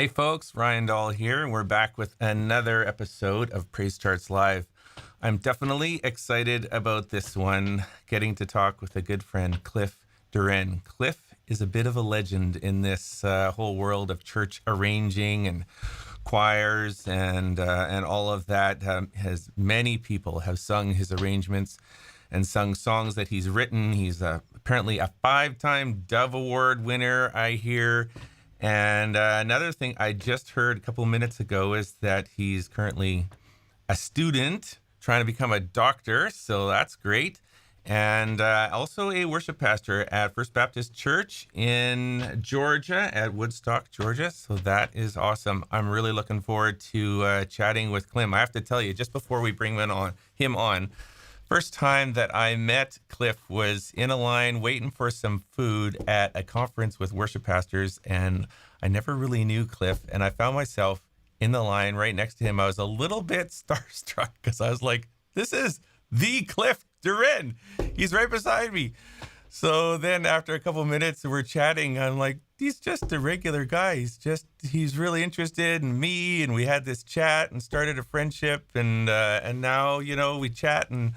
Hey folks, Ryan Dahl here, and we're back with another episode of PraiseCharts Live. I'm definitely excited about this one, getting to talk with a good friend, Cliff Duren. Cliff is a bit of a legend in this whole world of church arranging and choirs and all of that. Has many people have sung his arrangements and sung songs that he's written. He's apparently a 5-time Dove Award winner, I hear. And another thing I just heard a couple minutes ago is that he's currently a student trying to become a doctor, so that's great. And also a worship pastor at First Baptist Church in Georgia, at Woodstock, Georgia. So that is awesome. I'm really looking forward to chatting with Cliff. I have to tell you, just before we bring him on, first time that I met Cliff was in a line waiting for some food at a conference with worship pastors, and I never really knew Cliff, and I found myself in the line right next to him. I was a little bit starstruck because I was like, this is the Cliff Duren. He's right beside me. So then after a couple of minutes we're chatting, I'm like, he's just a regular guy. He's really interested in me, and we had this chat and started a friendship, and now, we chat and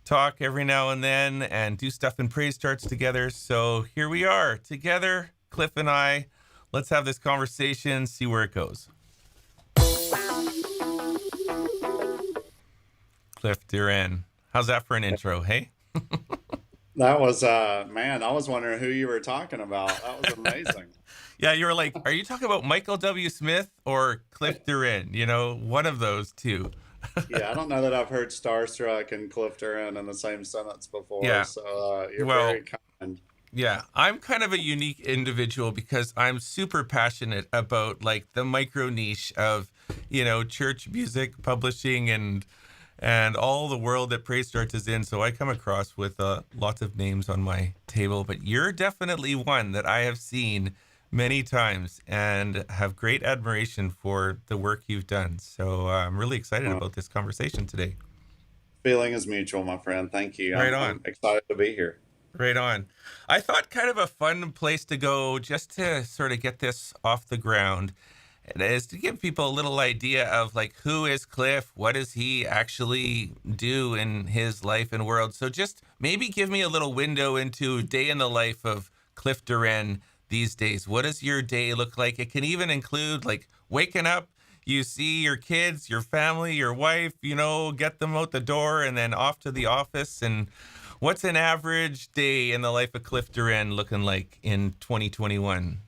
talk every now and then and do stuff in PraiseCharts together. So here we are together, Cliff and I. Let's have this conversation, see where it goes. Cliff Duren. How's that for an intro, hey? That was man, I was wondering who you were talking about. That was amazing. Yeah, you were like, are you talking about Michael W. Smith or Cliff Duren? One of those two. Yeah, I don't know that I've heard Starstruck and Cliff Duren in the same sentence before. Yeah. So you're Well, very kind. yeah, I'm kind of a unique individual because I'm super passionate about like the micro niche of, church music publishing and all the world that PraiseCharts is in. So I come across with lots of names on my table, but you're definitely one that I have seen many times and have great admiration for the work you've done. So I'm really excited Well, about this conversation today. feeling is mutual, my friend. Thank you. Right I'm on. excited to be here. Right on. I thought kind of a fun place to go just to sort of get this off the ground is to give people a little idea of like, who is Cliff? What does he actually do in his life and world? So just maybe give me a little window into a day in the life of Cliff Duren these days. What does your day look like? It can even include like waking up, you see your kids, your family, your wife, get them out the door and then off to the office. And what's an average day in the life of Cliff Duren looking like in 2021?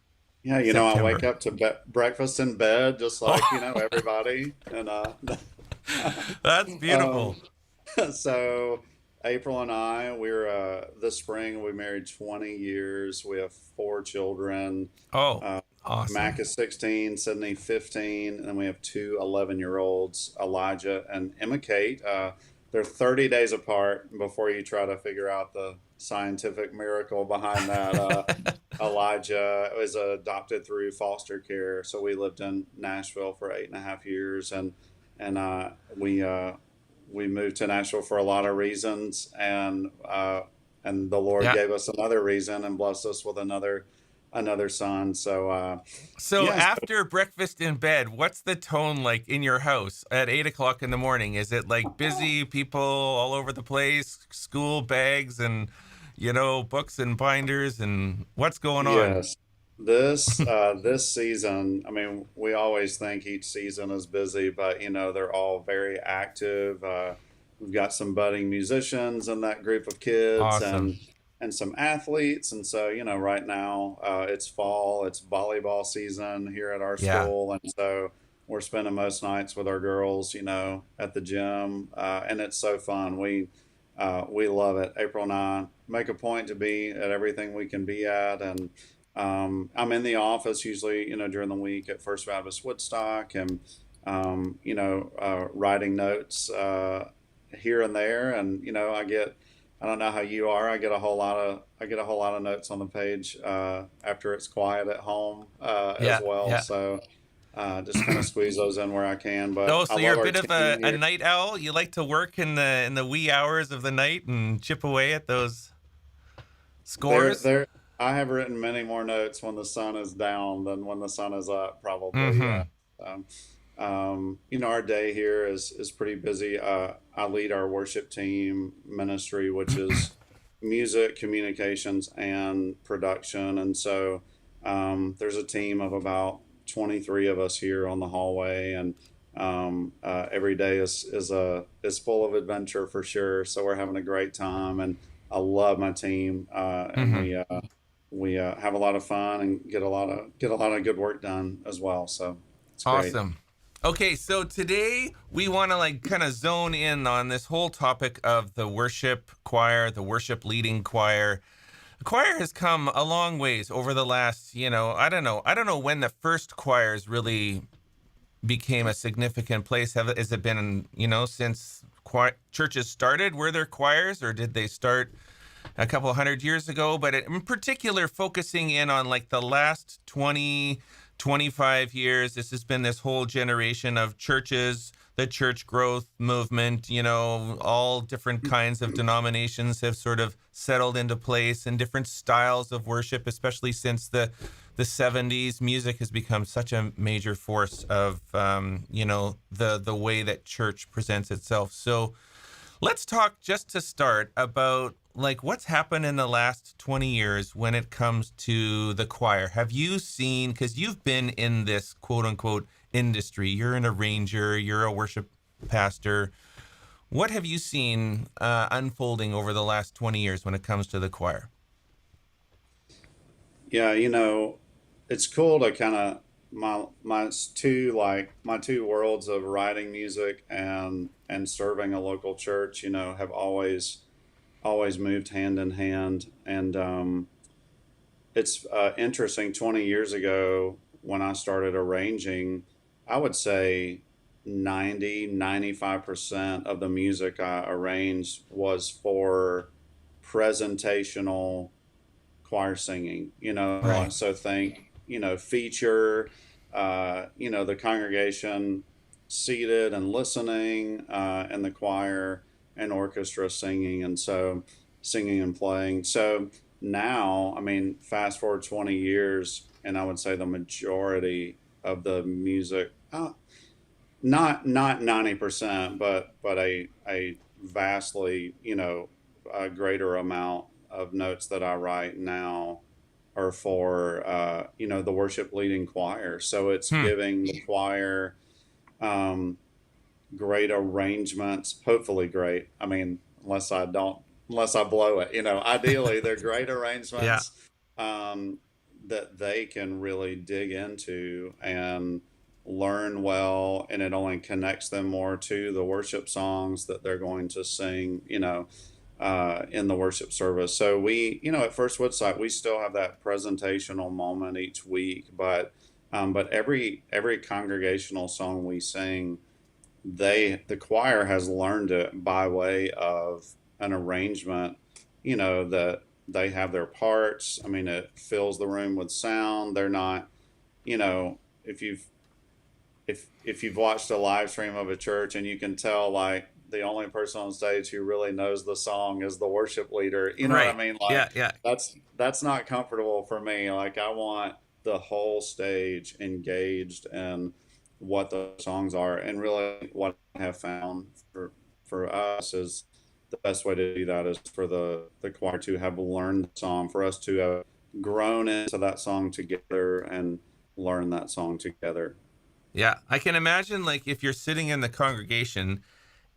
Yeah, I wake September. up to breakfast in bed, just like everybody, and That's um, beautiful. so April and I, we're this spring we married 20 years. We have 4 children. Oh, Uh, Mac awesome. is 16, Sydney 15, and then we have two 11-year-olds, Elijah and Emma Kate. They're 30 days apart before you try to figure out the scientific miracle behind that. Elijah was adopted through foster care, so we lived in Nashville for 8.5 years, and we moved to Nashville for a lot of reasons, and the Lord Yeah. gave us another reason and blessed us with another son. So So yes, after breakfast in bed, what's the tone like in your house at 8 o'clock in the morning? Is it like busy people all over the place, school bags and, books and binders, and what's going on? yes. This season, I mean, we always think each season is busy, but they're all very active. We've got some budding musicians in that group of kids, Awesome. and some athletes, and so right now it's fall, it's volleyball season here at our Yeah. school, and so we're spending most nights with our girls, at the gym, and it's so fun. We love it. April and I make a point to be at everything we can be at, and I'm in the office usually, during the week at First Baptist Woodstock, and writing notes here and there, and I don't know how you are. I get a whole lot of notes on the page after it's quiet at home as Yeah. well. Yeah. So just kind of squeeze those in where I can. But Oh, I so you're love a our bit of team a here. night owl? You like to work in the wee hours of the night and chip away at those There, scores? there, I have written many more notes when the sun is down than when the sun is up, probably. Yeah. Mm-hmm. Um, our day here is pretty busy. I lead our worship team ministry, which is music, communications, and production. And so there's a team of about 23 of us here on the hallway, and every day is full of adventure for sure. So we're having a great time, and I love my team, and Mm-hmm. we have a lot of fun and get a lot of good work done as well. So it's great. Awesome. Okay, so today we want to like kind of zone in on this whole topic of the worship choir, the worship leading choir. The choir has come a long ways over the last, I don't know when the first choirs really became a significant place. Has it been, since churches started? Were there choirs, or did they start a couple hundred years ago? But in particular, focusing in on like the last 20, 25 years, this has been this whole generation of churches, the church growth movement, all different kinds of denominations have sort of settled into place, and different styles of worship, especially since the 70s. Music has become such a major force of, the way that church presents itself. So let's talk just to start about like what's happened in the last 20 years when it comes to the choir. Have you seen, because you've been in this quote unquote industry, you're an arranger, you're a worship pastor. What have you seen unfolding over the last 20 years when it comes to the choir? Yeah, it's cool to kind of my two worlds of writing music and serving a local church, have always moved hand in hand. And it's interesting. 20 years ago, when I started arranging, I would say 95% of the music I arranged was for presentational choir singing. Right. So think, feature, the congregation seated and listening, and the choir and orchestra singing. And so singing and playing. So now, I mean, fast forward 20 years, and I would say the majority of the music, not 90%, but a vastly, a greater amount of notes that I write now are for the worship leading choir. So it's Hmm. giving the choir um, great arrangements, hopefully great. I mean, unless I blow it. Ideally they're great Yeah. arrangements um, that they can really dig into and learn well, and it only connects them more to the worship songs that they're going to sing, in the worship service. So we, at First Woodstock, we still have that presentational moment each week, but every congregational song we sing, the choir has learned it by way of an arrangement, that they have their parts. I mean, it fills the room with sound. They're not, if you've watched a live stream of a church, and you can tell like the only person on stage who really knows the song is the worship leader. You know what I Right. mean? Yeah. Like Yeah. that's not comfortable for me. Like I want the whole stage engaged in what the songs are. And really what I have found for us is the best way to do that is for the choir to have learned the song, for us to have grown into that song together and learn that song together. Yeah. I can imagine like if you're sitting in the congregation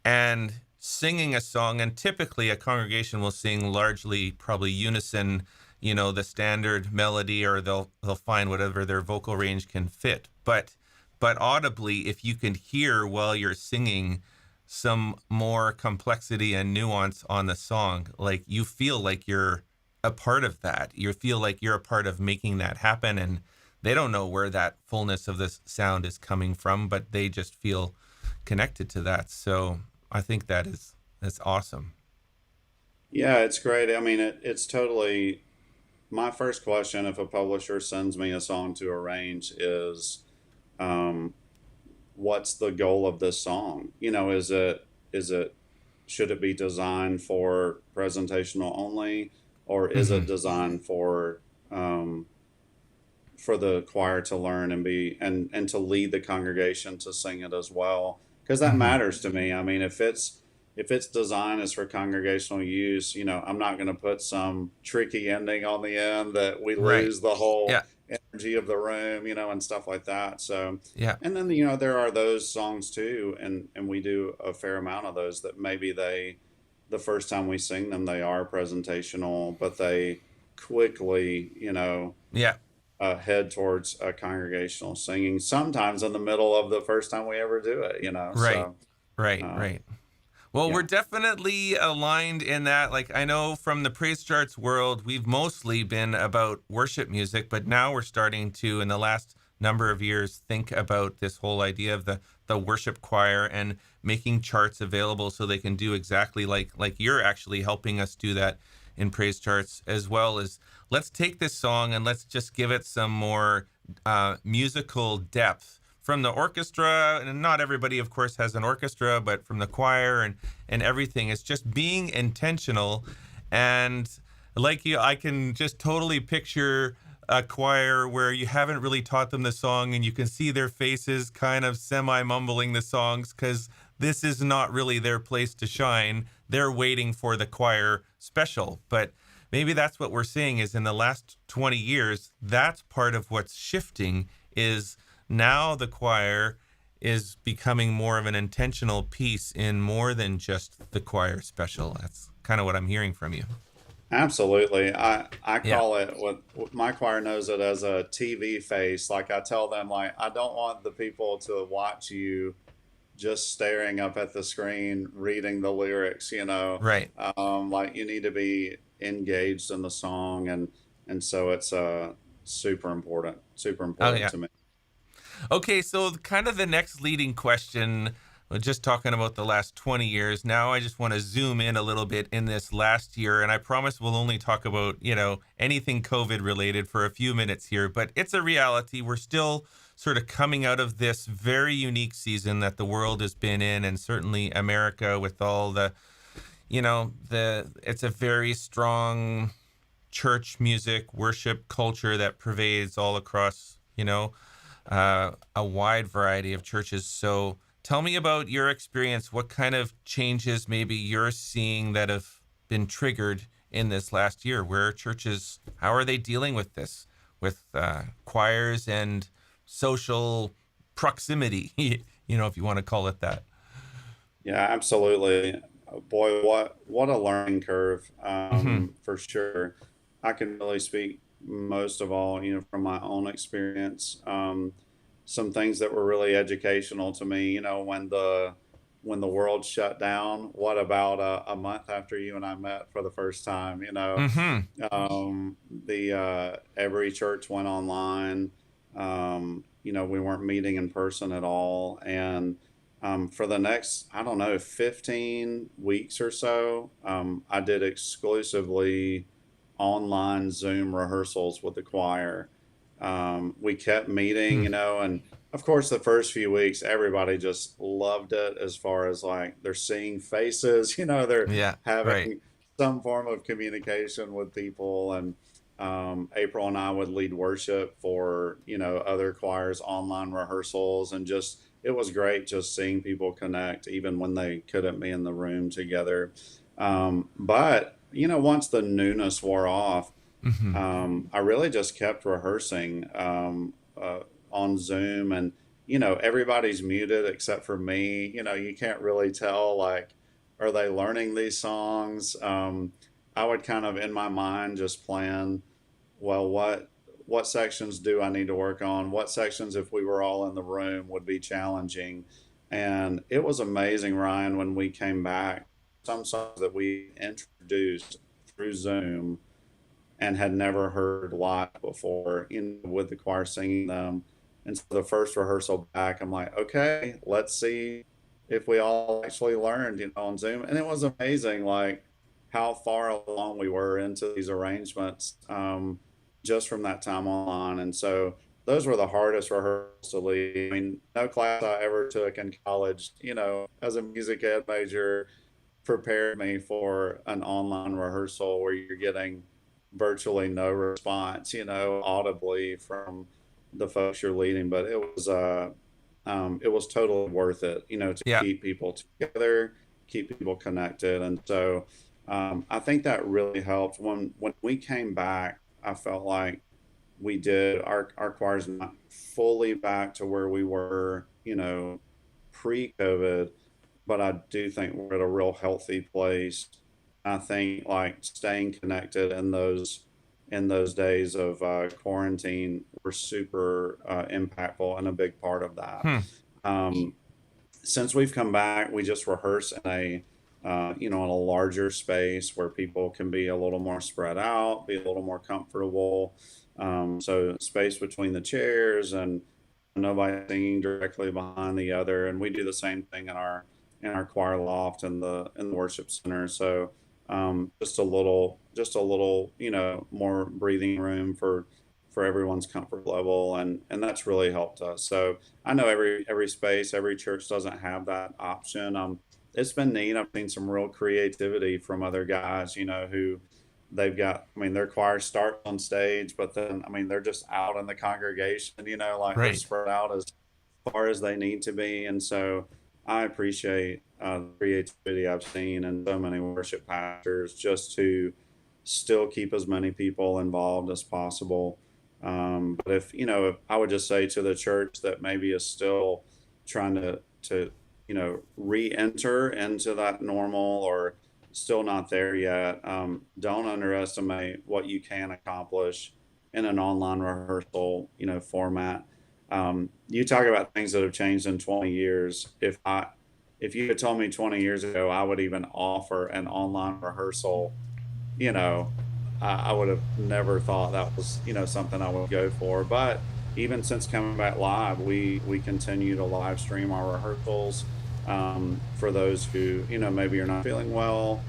and singing a song, and typically a congregation will sing largely probably unison, the standard melody, or they'll find whatever their vocal range can fit. But audibly, if you can hear while you're singing some more complexity and nuance on the song, like you feel like you're a part of that. You feel like you're a part of making that happen, and they don't know where that fullness of this sound is coming from, but they just feel connected to that. So I think that's awesome. Yeah, it's great. I mean, it's totally my first question if a publisher sends me a song to arrange is, um, what's the goal of this song? Is it should it be designed for presentational only, or is Mm-hmm. it designed for um, for the choir to learn and be and to lead the congregation to sing it as well, because that Hmm. matters to me. I mean, if its design is for congregational use, I'm not going to put some tricky ending on the end that we Right. lose the whole Yeah. energy of the room, and stuff like that. So, Yeah. and then there are those songs too, and we do a fair amount of those that maybe the first time we sing them, they are presentational, but they quickly, Yeah. head towards congregational singing, sometimes in the middle of the first time we ever do it, Right. so Right. uh, Right. Well, we're yeah. definitely aligned in that. Like, I know from the Praise Charts world, we've mostly been about worship music, but now we're starting to, in the last number of years, think about this whole idea of the worship choir and making charts available so they can do exactly like you're actually helping us do that in Praise Charts, as well as let's take this song and let's just give it some more musical depth from the orchestra. And not everybody, of course, has an orchestra, but from the choir and everything. It's just being intentional. And like you, I can just totally picture a choir where you haven't really taught them the song and you can see their faces kind of semi mumbling the songs because this is not really their place to shine. They're waiting for the choir special. But maybe that's what we're seeing is in the last 20 years, that's part of what's shifting is now the choir is becoming more of an intentional piece in more than just the choir special. That's kind of what I'm hearing from you. Absolutely. I Yeah. call it what my choir knows it as a TV face. Like I tell them, like I don't want the people to watch you just staring up at the screen reading the lyrics, Right. like you need to be engaged in the song, and so it's super Oh, important yeah. to me. Okay, so kind of the next leading question, we're just talking about the last 20 years. Now I just want to zoom in a little bit in this last year, and I promise we'll only talk about, anything COVID related for a few minutes here, but it's a reality. We're still sort of coming out of this very unique season that the world has been in, and certainly America with all the it's a very strong church music, worship culture that pervades all across, a wide variety of churches. So tell me about your experience. What kind of changes maybe you're seeing that have been triggered in this last year? Where are churches, how are they dealing with this, with choirs and social proximity, if you want to call it that? Yeah, absolutely. Boy, what a learning curve, Hmm. for sure. I can really speak most of all, from my own experience. Some things that were really educational to me, when the world shut down. What about a month after you and I met for the first time? Hmm. The every church went online. We weren't meeting in person at all, and for the next, I don't know, 15 weeks or so, I did exclusively online Zoom rehearsals with the choir. We kept meeting, Hmm. and of course, the first few weeks, everybody just loved it as far as like they're seeing faces, they're Yeah. Right. having some form of communication with people. And April and I would lead worship for, other choirs' online rehearsals. And just, it was great just seeing people connect, even when they couldn't be in the room together. But, once the newness wore off, Hmm. I really just kept rehearsing on Zoom, and everybody's muted except for me. You can't really tell, like, are they learning these songs? I would kind of in my mind just plan, well, what sections do I need to work on? What sections, if we were all in the room, would be challenging? And it was amazing, Ryan, when we came back. Some songs that we introduced through Zoom and had never heard live before, with the choir singing them. And so the first rehearsal back, I'm like, okay, let's see if we all actually learned, on Zoom. And it was amazing, like how far along we were into these arrangements, just from that time online. And so those were the hardest rehearsals to lead. I mean, no class I ever took in college, as a music ed major, prepared me for an online rehearsal where you're getting virtually no response, audibly from the folks you're leading. But it was totally worth it, to Yeah. keep people together, keep people connected. And so I think that really helped. When we came back, I felt like we did our choir's not fully back to where we were, pre-COVID, but I do think we're at a real healthy place. I think like staying connected in those days of quarantine were super impactful and a big part of that. Hmm. Um, since we've come back, we just rehearse in in a larger space where people can be a little more spread out, be a little more comfortable. So space between the chairs and nobody singing directly behind the other. And we do the same thing in our choir loft and the worship center. So just a little, more breathing room for everyone's comfort level, and that's really helped us. So I know every space, every church doesn't have that option. It's been neat. I've seen some real creativity from other guys, who they've got. I mean, their choir starts on stage, but then I mean, they're just out in the congregation, like they're Right. spread out as far as they need to be. And so I appreciate the creativity I've seen in so many worship pastors just to still keep as many people involved as possible. But if I would just say to the church that maybe is still trying to re-enter into that normal or still not there yet, don't underestimate what you can accomplish in an online rehearsal, format. You talk about things that have changed in 20 years. If you had told me 20 years ago I would even offer an online rehearsal, you know, I would have never thought that was, something I would go for. But even since coming back live, we continue to live stream our rehearsals, for those who, maybe are not feeling well,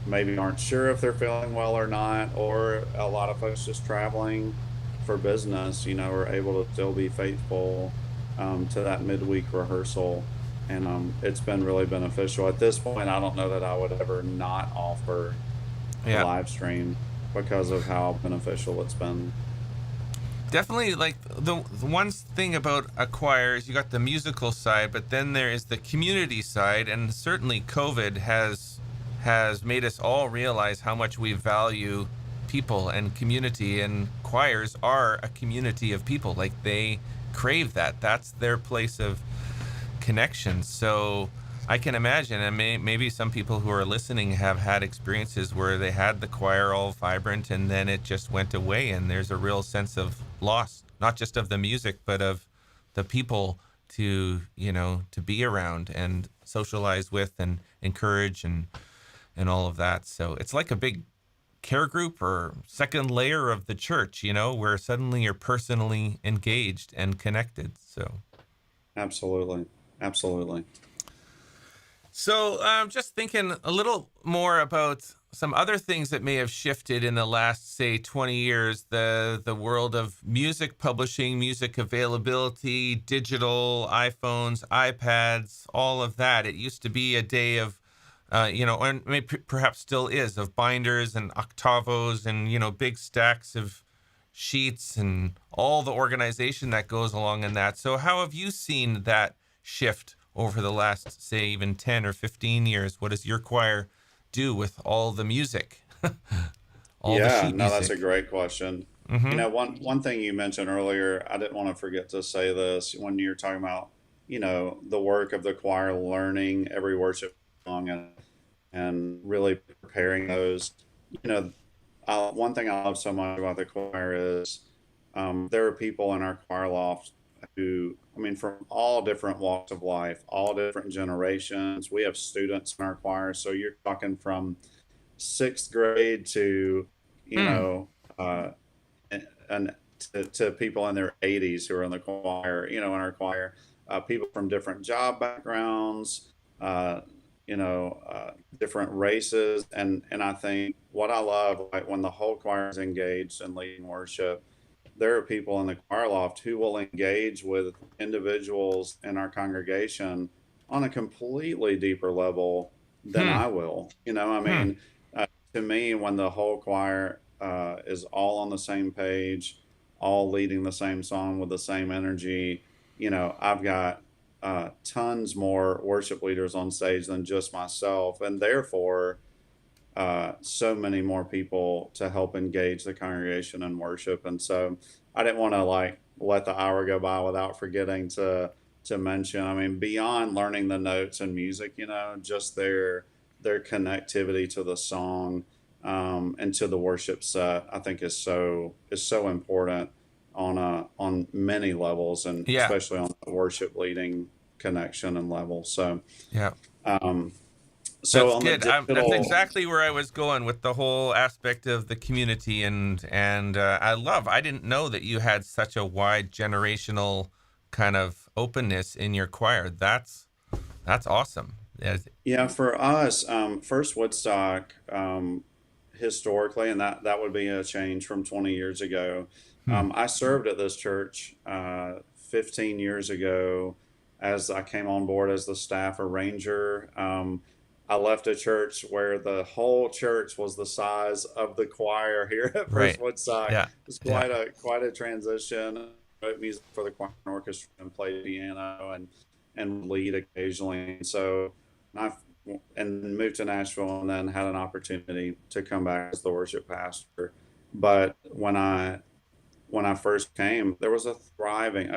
maybe aren't sure if they're feeling well or not, or a lot of folks just traveling for business, are able to still be faithful to that midweek rehearsal. And it's been really beneficial. At this point, I don't know that I would ever not offer the Yeah. live stream because of how beneficial it's been. Definitely, like the one thing about a choir is you got the musical side, but then there is the community side, and certainly COVID has made us all realize how much we value people and community, and choirs are a community of people. Like they crave that. That's their place of connection. So I can imagine, and maybe some people who are listening have had experiences where they had the choir all vibrant and then it just went away, and there's a real sense of loss, not just of the music, but of the people to, to be around and socialize with and encourage and all of that. So it's like a big care group or second layer of the church, where suddenly you're personally engaged and connected. So Absolutely. Absolutely. So I'm just thinking a little more about some other things that may have shifted in the last, say, 20 years. The world of music publishing, music availability, digital, iPhones, iPads, all of that. It used to be a day of, and maybe perhaps still is, of binders and octavos and, big stacks of sheets and all the organization that goes along in that. So how have you seen that shift over the last, say, even 10 or 15 years? What does your choir do with all the music, all the Yeah, sheet no, that's a music? great question. Mm-hmm. One thing you mentioned earlier, I didn't want to forget to say this when you're talking about, the work of the choir, learning every worship song and really preparing those. You know, one thing I love so much about the choir is there are people in our choir loft who, I mean, from all different walks of life, all different generations. We have students in our choir, so you're talking from sixth grade to, you Hmm. know, uh, and to people in their 80s who are in the choir, in our choir, people from different job backgrounds, uh, different races. And I think what I love, like when the whole choir is engaged in leading worship, there are people in the choir loft who will engage with individuals in our congregation on a completely deeper level than Hmm. I will. I Hmm. mean, to me, when the whole choir is all on the same page, all leading the same song with the same energy. I've got tons more worship leaders on stage than just myself, and therefore so many more people to help engage the congregation in worship. And so I didn't want to like let the hour go by without forgetting to mention. I mean, beyond learning the notes and music, just their connectivity to the song and to the worship set, I think is so important on many levels, and Yeah. especially on the worship leading connection and level. So Yeah. um, so That's on the good. That's digital. exactly where I was going with the whole aspect of the community, and I didn't know that you had such a wide generational kind of openness in your choir. That's awesome. Yes. Yeah, for us, First Woodstock, historically, and that would be a change from 20 years ago. Hmm. I served at this church 15 years ago as I came on board as the staff arranger. I left a church where the whole church was the size of the choir here at First Right. Woodstock. Yeah. It's Yeah. quite a transition. Wrote music for the choir and orchestra and played piano and lead occasionally. So I and moved to Nashville and then had an opportunity to come back as the worship pastor. But when I first came, there was a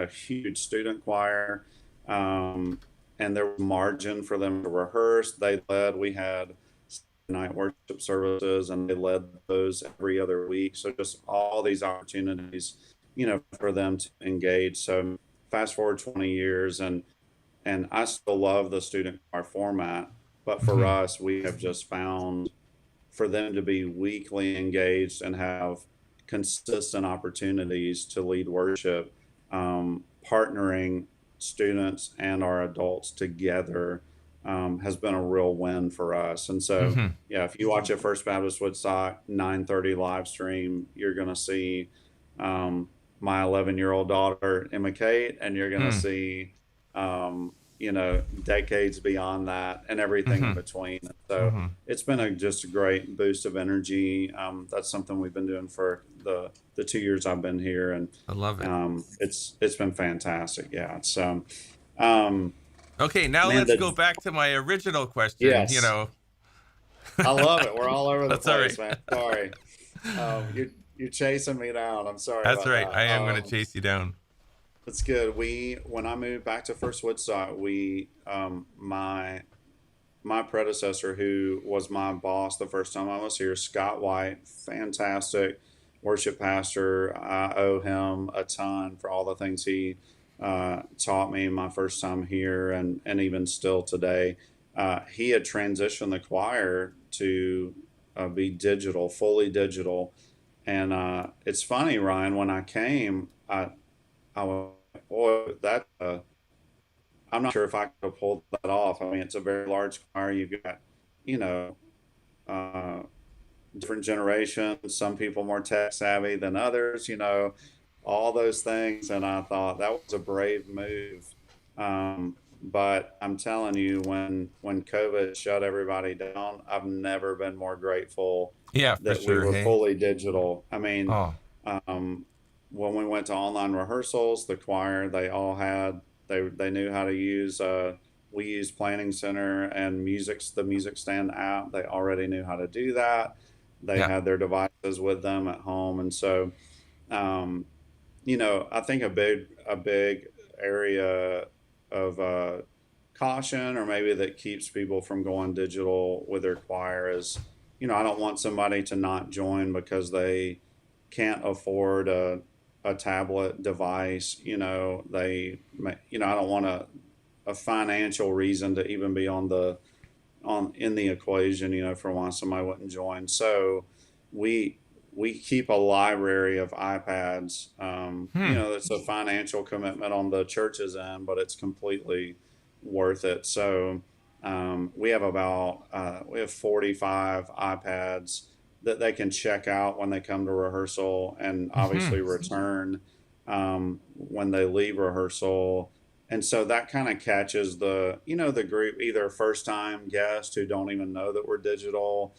huge student choir, um, and there was margin for them to rehearse. We had night worship services, and they led those every other week. So just all these opportunities, for them to engage. So fast forward 20 years, and I still love the student choir format, but for Hmm. us, we have just found for them to be weekly engaged and have consistent opportunities to lead worship, partnering students and our adults together has been a real win for us. And so, Hmm. yeah, if you watch a First Baptist Woodstock 9:30 live stream, you're going to see my 11-year-old daughter Emma Kate, and you're going to Hmm. see decades beyond that and everything in Hmm. between. So Hmm. it's been just a great boost of energy. That's something we've been doing for the 2 years I've been here, and I love it. it's been fantastic. Yeah. So, um, Okay, now man, let's go back to my original question. yes, I love it. We're all over the That's all right. place, man. Sorry, you're chasing me down. I'm sorry That's about right. that. I am going to chase you down. It's good. When I moved back to First Woodstock, my predecessor, who was my boss the first time I was here, Scott White, fantastic worship pastor. I owe him a ton for all the things he taught me my first time here, and even still today. He had transitioned the choir to be digital, fully digital. And it's funny, Ryan, when I came, I was, boy, I'm not sure if I could have pulled that off. I mean, it's a very large choir. You've got, you know, uh, different generations, some people more tech savvy than others, all those things. And I thought that was a brave move. But I'm telling you, when COVID shut everybody down, I've never been more grateful Yeah, for that we sure. were Hey. fully digital. I mean, Oh. um, when we went to online rehearsals, the choir, they knew how to use we used Planning Center and the Music Stand app. They already knew how to do that. They Yeah. had their devices with them at home, and so um, I think a big area of caution, or maybe that keeps people from going digital with their choir, is I don't want somebody to not join because they can't afford a tablet device. I don't want a financial reason to even be on in the equation, for why somebody wouldn't join. So we we keep a library of iPads. Hmm. It's a financial commitment on the church's end, but it's completely worth it. So we have 45 iPads that they can check out when they come to rehearsal, and Hmm. obviously return when they leave rehearsal. And so that kind of catches the group, either first time guests who don't even know that we're digital,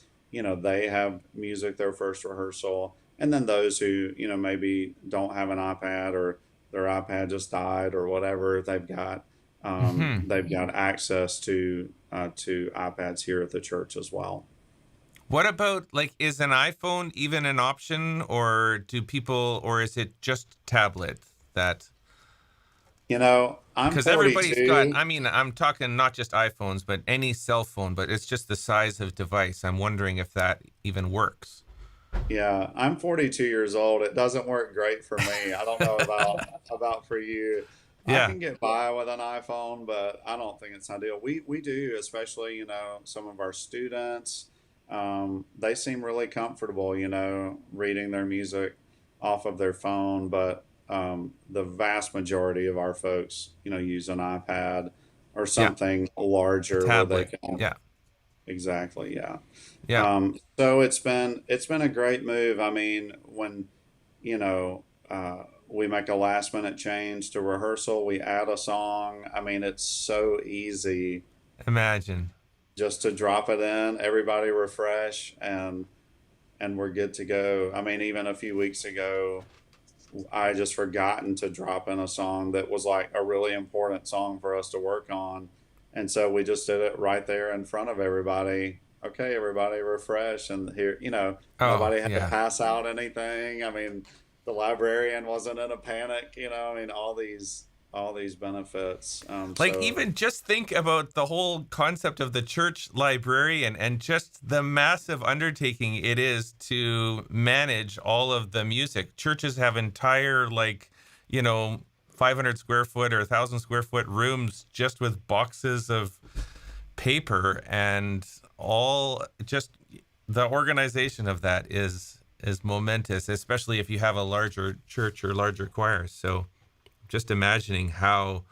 they have music their first rehearsal. And then those who, maybe don't have an iPad, or their iPad just died or whatever, Hmm. they've got access to iPads here at the church as well. What about, like, is an iPhone even an option, or do people, or is it just tablet that? I'm Because everybody's got, 42. I mean, I'm talking not just iPhones, but any cell phone, but it's just the size of device. I'm wondering if that even works. Yeah, I'm 42 years old. It doesn't work great for me. I don't know about for you. I Yeah. can get by with an iPhone, but I don't think it's ideal. We do, especially, some of our students. They seem really comfortable, reading their music off of their phone, but the vast majority of our folks, use an iPad or Yeah. something A larger where they tablet. can. Yeah. Exactly, yeah. Yeah. So it's been a great move. I mean, when you know we make a last minute change to rehearsal, we add a song. I mean, it's so easy Imagine. just to drop it in. Everybody refresh, and we're good to go. I mean, even a few weeks ago, I just forgotten to drop in a song that was like a really important song for us to work on. And so we just did it right there in front of everybody. Okay, everybody refresh. And here, Oh, nobody had to yeah. pass out anything. I mean, the librarian wasn't in a panic, I mean, all these benefits. Like, So even just think about the whole concept of the church librarian and just the massive undertaking it is to manage all of the music. Churches have entire, like, you know, 500 square foot or 1,000 square foot rooms just with boxes of paper, and all just the organization of that is momentous, especially if you have a larger church or larger choir. So just imagining how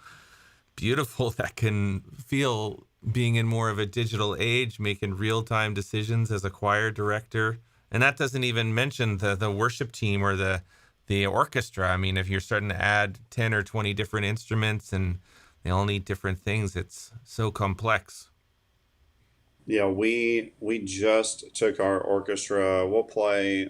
beautiful that can feel, being in more of a digital age, making real-time decisions as a choir director. And that doesn't even mention the worship team or the orchestra. I mean, if you're starting to add 10 or 20 different instruments and they all need different things, it's so complex. yeah, we just took our orchestra. We'll play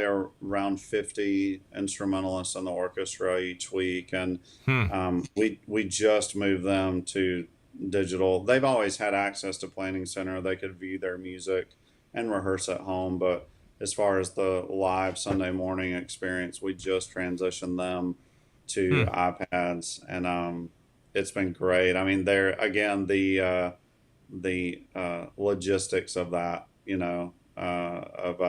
around 50 instrumentalists in the orchestra each week, and Hmm. we just moved them to digital. They've always had access to Planning Center. They could view their music and rehearse at home, but as far as the live Sunday morning experience, we just transitioned them to Hmm. iPads, and it's been great. I mean, there again, the logistics of that, of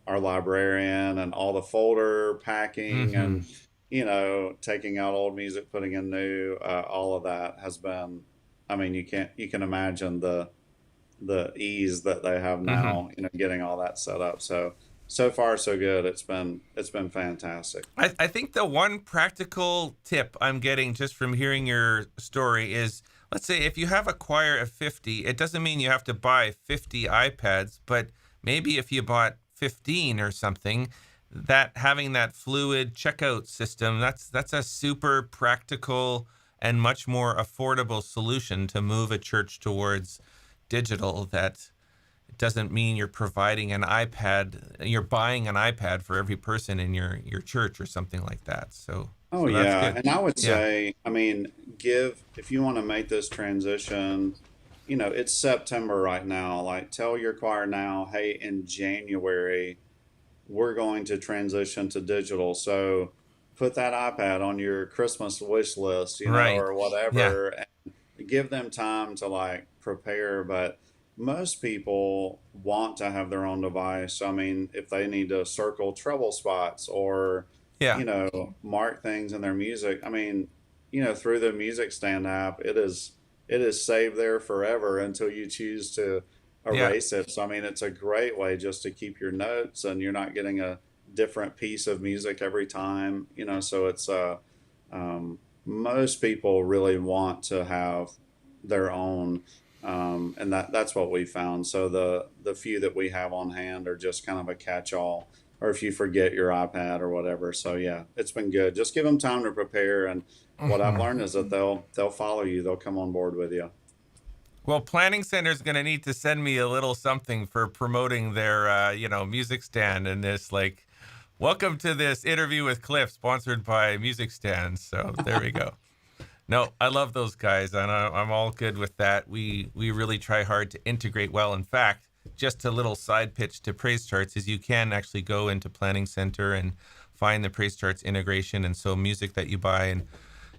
our librarian and all the folder packing, Mm-hmm. and taking out old music, putting in new, all of that has been. I mean, you can imagine the ease that they have Mm-hmm. now, getting all that set up. So far so good. It's been fantastic. I think the one practical tip I'm getting just from hearing your story is, let's say if you have a choir of 50, it doesn't mean you have to buy 50 iPads, but maybe if you bought 15 or something, that having that fluid checkout system, that's a super practical and much more affordable solution to move a church towards digital. That it doesn't mean you're providing an iPad, you're buying an iPad for every person in your church or something like that. So Oh that's yeah, good. and I would Yeah. say, I mean, give if you want to make this transition, it's September right now. Like, tell your choir now, hey, in January we're going to transition to digital. So put that iPad on your Christmas wish list, Right. or Yeah. whatever, and give them time to like prepare. But most people want to have their own device. I mean, if they need to circle trouble spots, or, Yeah. mark things in their music, I mean, through the music stand app, it is saved there forever until you choose to Yeah. erase it. So I mean, it's a great way just to keep your notes, and you're not getting a different piece of music every time. So it's most people really want to have their own, and that's what we found. So the few that we have on hand are just kind of a catch-all, or if you forget your iPad or whatever. So yeah, it's been good. Just give them time to prepare, and what I've Hmm. learned is that they'll follow you. They'll come on board with you. Well, Planning Center is going to need to send me a little something for promoting their, music stand and this, like, welcome to this interview with Cliff, sponsored by Music Stand. So there we go. No, I love those guys, and I'm all good with that. We really try hard to integrate well. In fact, just a little side pitch to Praise Charts is you can actually go into Planning Center and find the Praise Charts integration, and so music that you buy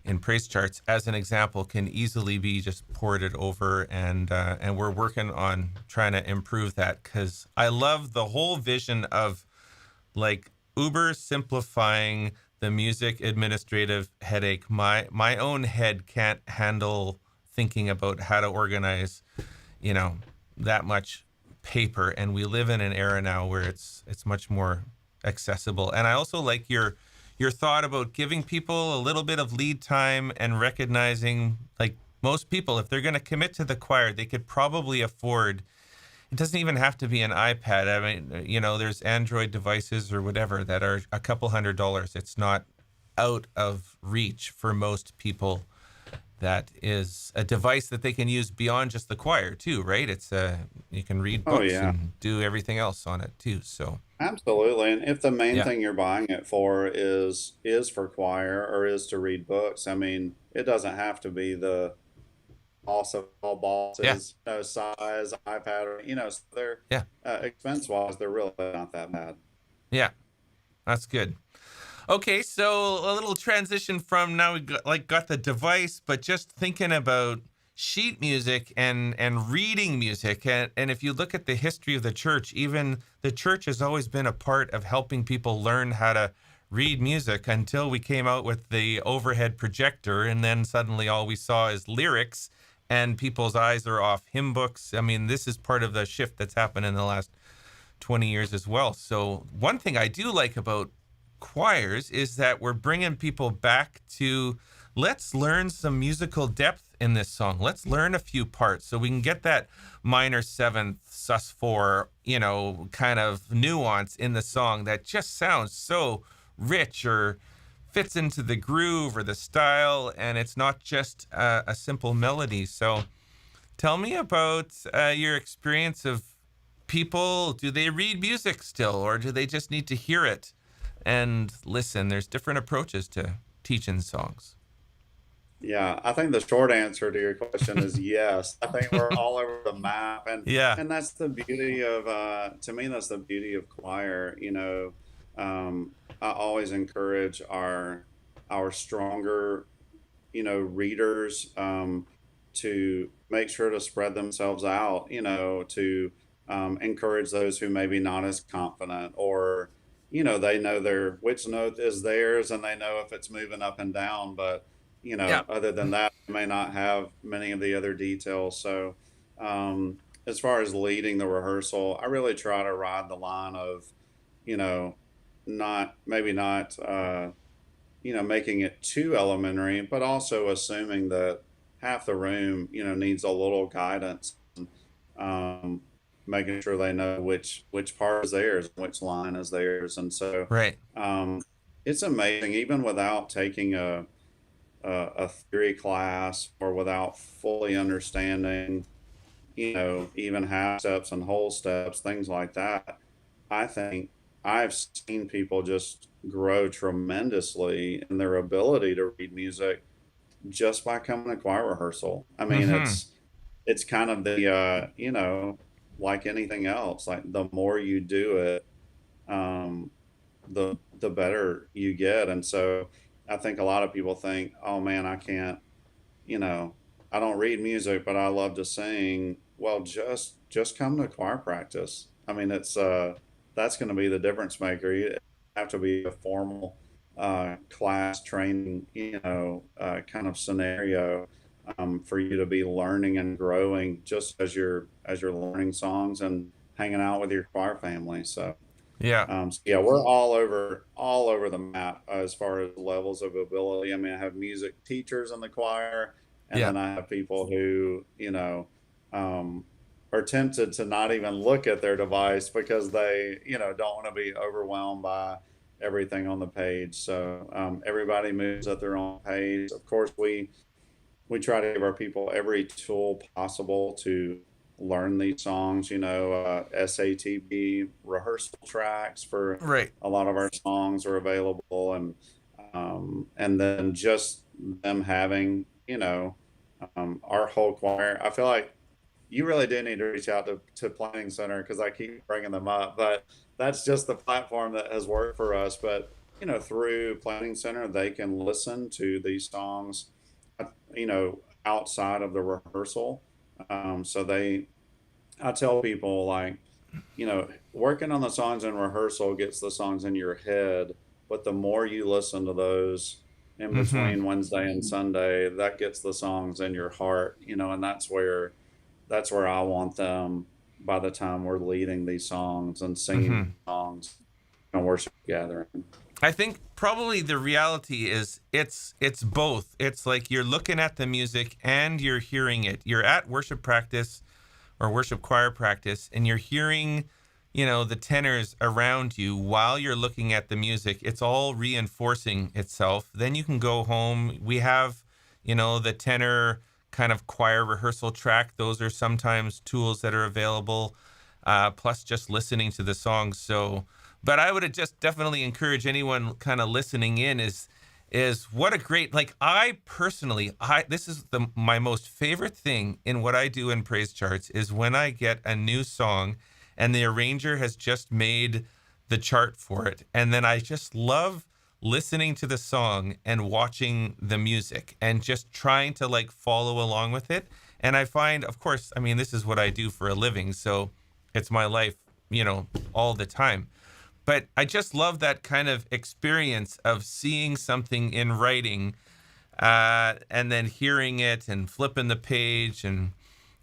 in Praise Charts, as an example, can easily be just ported over, and we're working on trying to improve that because I love the whole vision of like uber simplifying the music administrative headache. My own head can't handle thinking about how to organize, you know, that much paper, and we live in an era now where it's much more accessible. And I also like your thought about giving people a little bit of lead time and recognizing, like, most people, if they're going to commit to the choir, they could probably afford, it doesn't even have to be an iPad. I mean, there's Android devices or whatever that are a couple $100. It's not out of reach for most people. That is a device that they can use beyond just the choir too, right? You can read Oh books yeah, and do everything else on it too. So absolutely. And if the main yeah, thing you're buying it for is for choir or is to read books, I mean, it doesn't have to be the boss of all yeah, bosses, size, iPad, or so they're yeah, expense wise, they're really not that bad. yeah. That's good. Okay, so a little transition from now we got the device, but just thinking about sheet music and reading music, and if you look at the history of the church, even the church has always been a part of helping people learn how to read music until we came out with the overhead projector, and then suddenly all we saw is lyrics, and people's eyes are off hymn books. I mean, this is part of the shift that's happened in the last 20 years as well. So one thing I do like about choirs is that we're bringing people back to, let's learn some musical depth in this song. Let's learn a few parts so we can get that minor seventh sus4, kind of nuance in the song that just sounds so rich or fits into the groove or the style, and it's not just a simple melody. So tell me about your experience of people. Do they read music still, or do they just need to hear it and listen? There's different approaches to teaching songs. Yeah, I think the short answer to your question is yes. I think we're all over the map, and Yeah, that's the beauty of to me that's the beauty of choir. I always encourage our stronger readers to make sure to spread themselves out. To encourage those who maybe not as confident, or they know their which note is theirs and they know if it's moving up and down, but yeah, other than that, they may not have many of the other details. So, as far as leading the rehearsal, I really try to ride the line of, you know, not maybe not, making it too elementary, but also assuming that half the room, needs a little guidance. Um, Making sure they know which part is theirs, which line is theirs, and so right. um, it's amazing, even without taking a theory class or without fully understanding, even half steps and whole steps, things like that. I think I've seen people just grow tremendously in their ability to read music just by coming to choir rehearsal. I mean, Mm-hmm. it's kind of the like anything else, like the more you do it, um, the better you get. And so I think a lot of people think, oh man, I can't, you know, I don't read music, but I love to sing. Well, just come to choir practice. I mean, it's that's going to be the difference maker. You have to be a formal class training, kind of scenario for you to be learning and growing just as you're learning songs and hanging out with your choir family. Yeah, So yeah, we're all over the map as far as levels of ability. I mean, I have music teachers in the choir, and yeah, then I have people who, um, are tempted to not even look at their device because they, don't want to be overwhelmed by everything on the page. So everybody moves at their own pace. Of course, we try to give our people every tool possible to learn these songs. SATB rehearsal tracks for Right. a lot of our songs are available, and then just them having, our whole choir. I feel like you really do need to reach out to Planning Center because I keep bringing them up, but that's just the platform that has worked for us. But through Planning Center, they can listen to these songs, outside of the rehearsal. So I tell people, like, working on the songs in rehearsal gets the songs in your head, but the more you listen to those in Mm-hmm. between Wednesday and Sunday, that gets the songs in your heart, and that's where I want them by the time we're leading these songs and Mm-hmm. singing songs in a worship gathering. I think probably the reality is it's both. It's like you're looking at the music and you're hearing it. You're at worship practice or worship choir practice and you're hearing, the tenors around you while you're looking at the music. It's all reinforcing itself. Then you can go home. We have, the tenor kind of choir rehearsal track. Those are sometimes tools that are available, plus just listening to the songs. So, but I would just definitely encourage anyone kind of listening in is what a great, like, I personally, this is my most favorite thing in what I do in Praise Charts is when I get a new song and the arranger has just made the chart for it. And then I just love listening to the song and watching the music and just trying to like follow along with it. And I find, of course, I mean, this is what I do for a living. So it's my life, all the time. But I just love that kind of experience of seeing something in writing, and then hearing it and flipping the page. And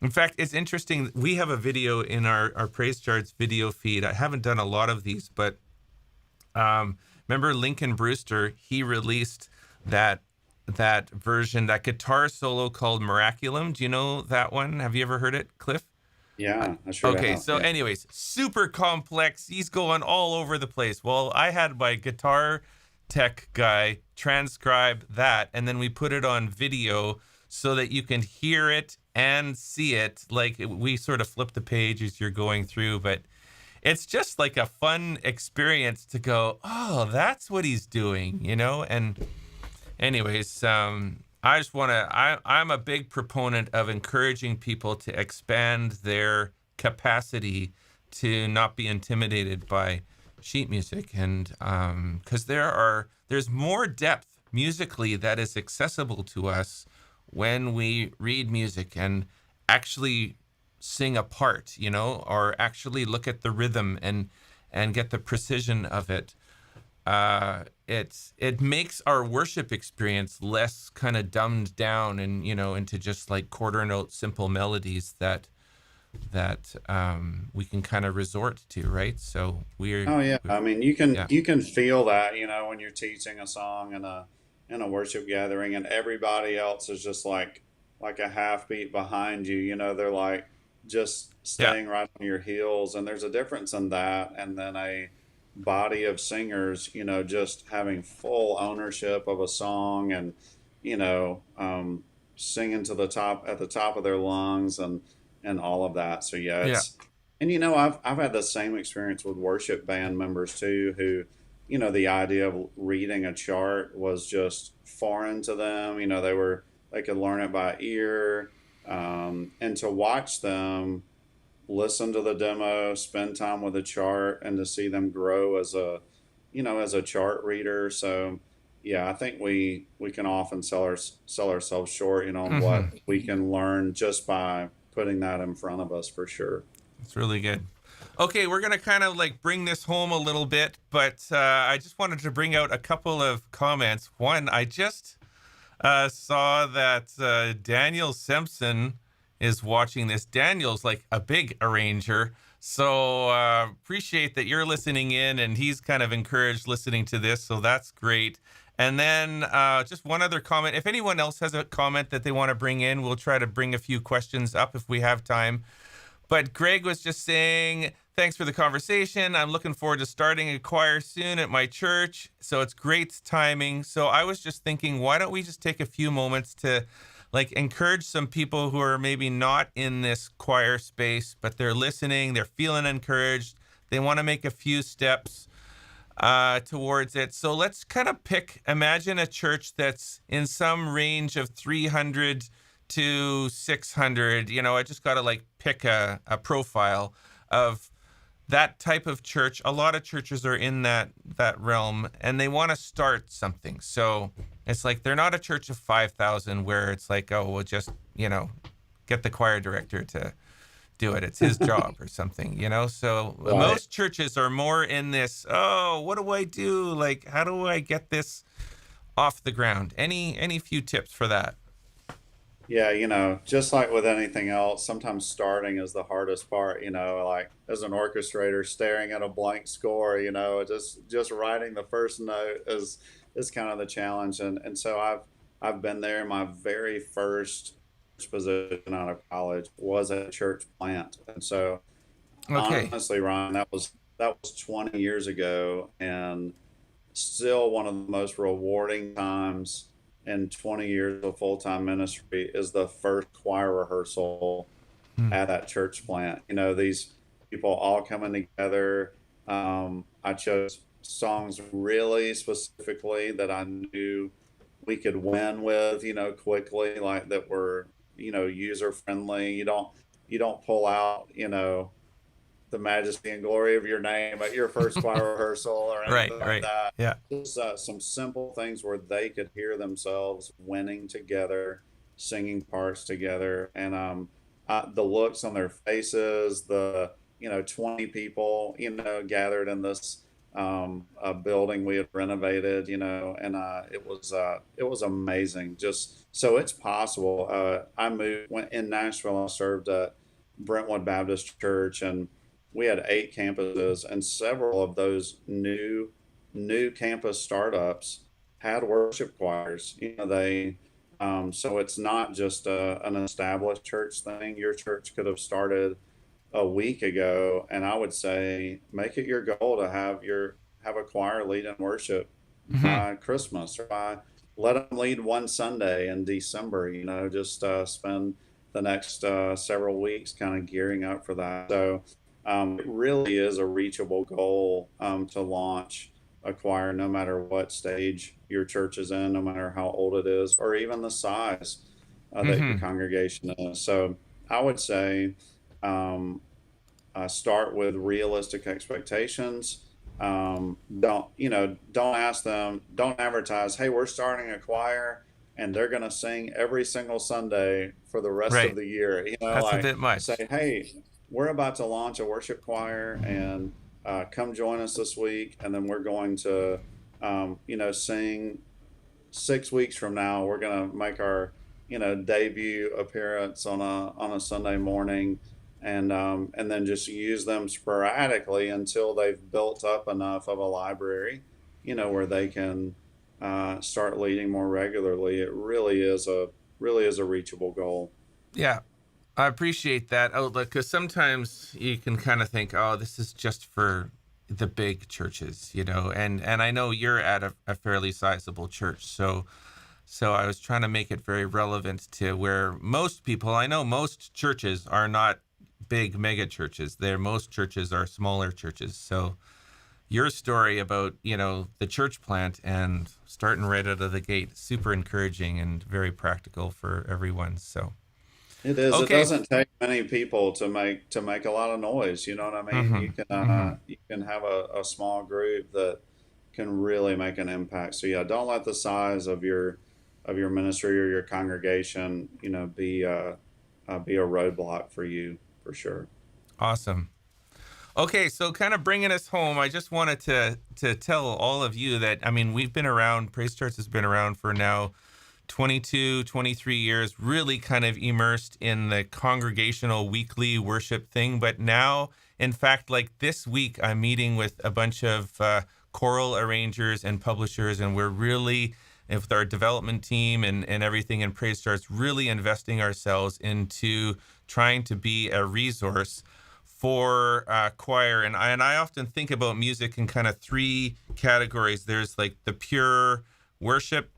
in fact, it's interesting. We have a video in our Praise Charts video feed. I haven't done a lot of these, but remember Lincoln Brewster? He released that version, that guitar solo called Miraculum. Do you know that one? Have you ever heard it, Cliff? Yeah, I sure Okay, have. so Yeah. anyways, super complex. He's going all over the place. Well, I had my guitar tech guy transcribe that, and then we put it on video so that you can hear it and see it. Like we sort of flip the page as you're going through, but it's just like a fun experience to go, oh, that's what he's doing, And anyways, I just want to, I'm a big proponent of encouraging people to expand their capacity to not be intimidated by sheet music. And because there's more depth musically that is accessible to us when we read music and actually sing a part, or actually look at the rhythm and get the precision of it. It makes our worship experience less kind of dumbed down and into just like quarter note simple melodies that we can kind of resort to, right? So Oh yeah. I mean, you can yeah, you can feel that, when you're teaching a song in a worship gathering and everybody else is just like a half beat behind you, they're like just yeah, staying right on your heels, and there's a difference in that and then a body of singers, just having full ownership of a song and you know singing to the top at the top of their lungs and all of that. So yeah, yeah, and I've had the same experience with worship band members too, who the idea of reading a chart was just foreign to them. They could learn it by ear, and to watch them listen to the demo, spend time with the chart, and to see them grow as a chart reader. So yeah, I think we can often sell ourselves short, on what hmm, we can learn just by putting that in front of us for sure. it's really good. Okay, we're gonna kind of like bring this home a little bit, but I just wanted to bring out a couple of comments. One, I just saw that Daniel Simpson is watching this. Daniel's like a big arranger. So appreciate that you're listening in, and he's kind of encouraged listening to this. So that's great. And then just one other comment. If anyone else has a comment that they want to bring in, we'll try to bring a few questions up if we have time. But Greg was just saying, thanks for the conversation. I'm looking forward to starting a choir soon at my church. So it's great timing. So I was just thinking, why don't we just take a few moments to like encourage some people who are maybe not in this choir space, but they're listening, they're feeling encouraged, they want to make a few steps towards it. So let's kind of imagine a church that's in some range of 300 to 600. I just got to like pick a profile of that type of church. A lot of churches are in that realm, and they want to start something. So it's like they're not a church of 5,000 where it's like, oh, we'll just, get the choir director to do it. It's his job or something, So Right. most churches are more in this, oh, what do I do? Like, how do I get this off the ground? Any few tips for that? Yeah, just like with anything else, sometimes starting is the hardest part, like as an orchestrator staring at a blank score, just writing the first note is kind of the challenge. And so I've been there. My very first position out of college was at a church plant. And so Okay. honestly, Ryan, that was 20 years ago, and still one of the most rewarding times in 20 years of full-time ministry is the first choir rehearsal Hmm. at that church plant. These people all coming together. I chose songs really specifically that I knew we could win with, quickly, like that were, user friendly. You don't pull out, the majesty and glory of your name at your first choir rehearsal or Right, anything like right. that. Yeah. Just some simple things where they could hear themselves winning together, singing parts together, and the looks on their faces, the 20 people gathered in this a building we had renovated, and it was amazing. Just so it's possible. I went in Nashville. I served at Brentwood Baptist Church, and we had 8 campuses, and several of those new campus startups had worship choirs. So it's not just an established church thing. Your church could have started a week ago, and I would say make it your goal to have a choir lead in worship Hmm. by Christmas, or let them lead one Sunday in December. Just spend the next several weeks kind of gearing up for that. So it really is a reachable goal to launch a choir, no matter what stage your church is in, no matter how old it is, or even the size that your Hmm. congregation is. So I would say start with realistic expectations. Don't ask them, don't advertise, hey, we're starting a choir and they're going to sing every single Sunday for the rest of Right. the year. That's a Like bit much. say, hey, we're about to launch a worship choir, and come join us this week. And then we're going to, sing 6 weeks from now. We're going to make our, debut appearance on a Sunday morning, and then just use them sporadically until they've built up enough of a library, where they can start leading more regularly. It really is a reachable goal. Yeah. I appreciate that outlook, because sometimes you can kind of think, oh, this is just for the big churches, and I know you're at a fairly sizable church. So I was trying to make it very relevant to where most people, I know most churches are not big mega churches. Most churches are smaller churches. So your story about, the church plant and starting right out of the gate, super encouraging and very practical for everyone. So, It is. It okay. doesn't take many people to make a lot of noise. You know what I mean? Mm-hmm. Mm-hmm. You can have a small group that can really make an impact. So yeah, don't let the size of your ministry or your congregation, be a roadblock for you, for sure. Awesome. Okay, so kind of bringing us home, I just wanted to tell all of you that, I mean, we've been around, Praise Charts has been around for now 22, 23 years, really kind of immersed in the congregational weekly worship thing. But now, in fact, like this week, I'm meeting with a bunch of choral arrangers and publishers, and we're really, with our development team and everything in Praise Charts, really investing ourselves into trying to be a resource for choir. And I often think about music in kind of three categories. There's like the pure worship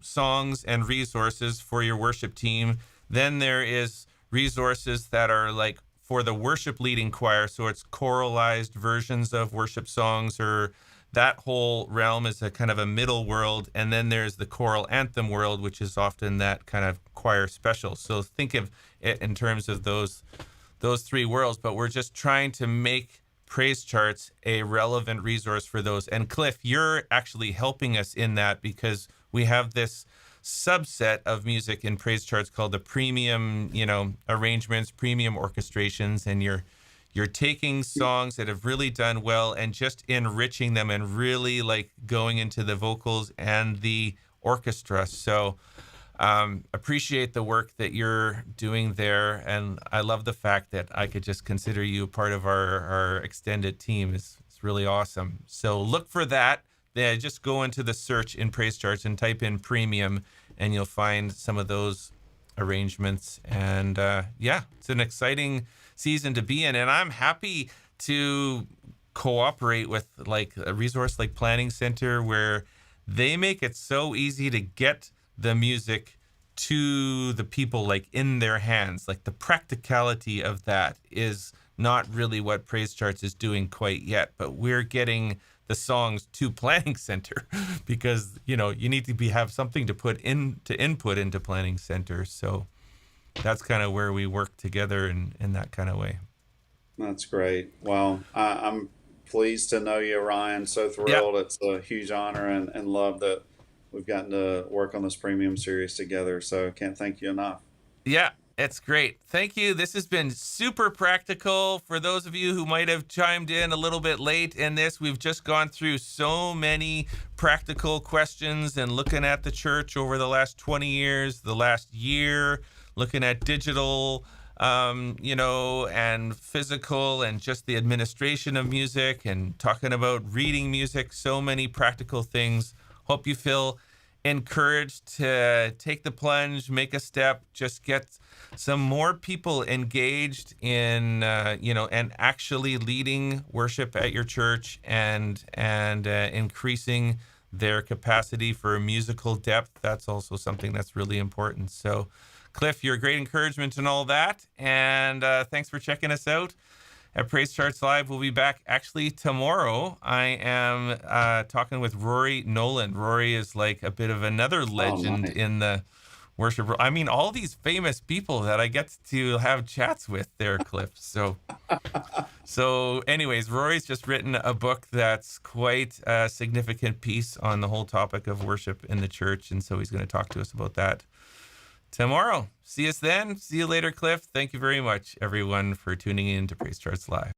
songs and resources for your worship team. Then there is resources that are like for the worship leading choir. So it's choralized versions of worship songs, or that whole realm is a kind of a middle world. And then there's the choral anthem world, which is often that kind of choir special. So think of it in terms of those three worlds, but we're just trying to make PraiseCharts a relevant resource for those. And Cliff, you're actually helping us in that, because we have this subset of music in PraiseCharts called the premium, arrangements, premium orchestrations, and you're taking songs that have really done well and just enriching them and really like going into the vocals and the orchestra. So appreciate the work that you're doing there, and I love the fact that I could just consider you part of our extended team. It's really awesome. So look for that. Just go into the search in PraiseCharts and type in premium, and you'll find some of those arrangements. And it's an exciting season to be in, and I'm happy to cooperate with like a resource like Planning Center, where they make it so easy to get the music to the people like in their hands. Like the practicality of that is not really what PraiseCharts is doing quite yet, but we're getting the songs to Planning Center because you need to have something to put input into Planning Center. So that's kind of where we work together in that kind of way. That's great. Well, I'm pleased to know you, Ryan. So thrilled. It's a huge honor and love that we've gotten to work on this premium series together. So can't thank you enough. Yeah, it's great. Thank you. This has been super practical. For those of you who might have chimed in a little bit late in this, we've just gone through so many practical questions and looking at the church over the last 20 years, the last year, looking at digital, and physical, and just the administration of music, and talking about reading music. So many practical things. Hope you feel encouraged to take the plunge, make a step, just get some more people engaged in, and actually leading worship at your church, and increasing their capacity for musical depth. That's also something that's really important. So, Cliff, you're a great encouragement and all that. And thanks for checking us out at PraiseCharts Live. We'll be back actually tomorrow. I am talking with Rory Nolan. Rory is like a bit of another legend in the worship. I mean, all these famous people that I get to have chats with there, Cliff. So anyways, Rory's just written a book that's quite a significant piece on the whole topic of worship in the church. And so he's going to talk to us about that tomorrow. See us then. See you later, Cliff. Thank you very much, everyone, for tuning in to PraiseCharts Live.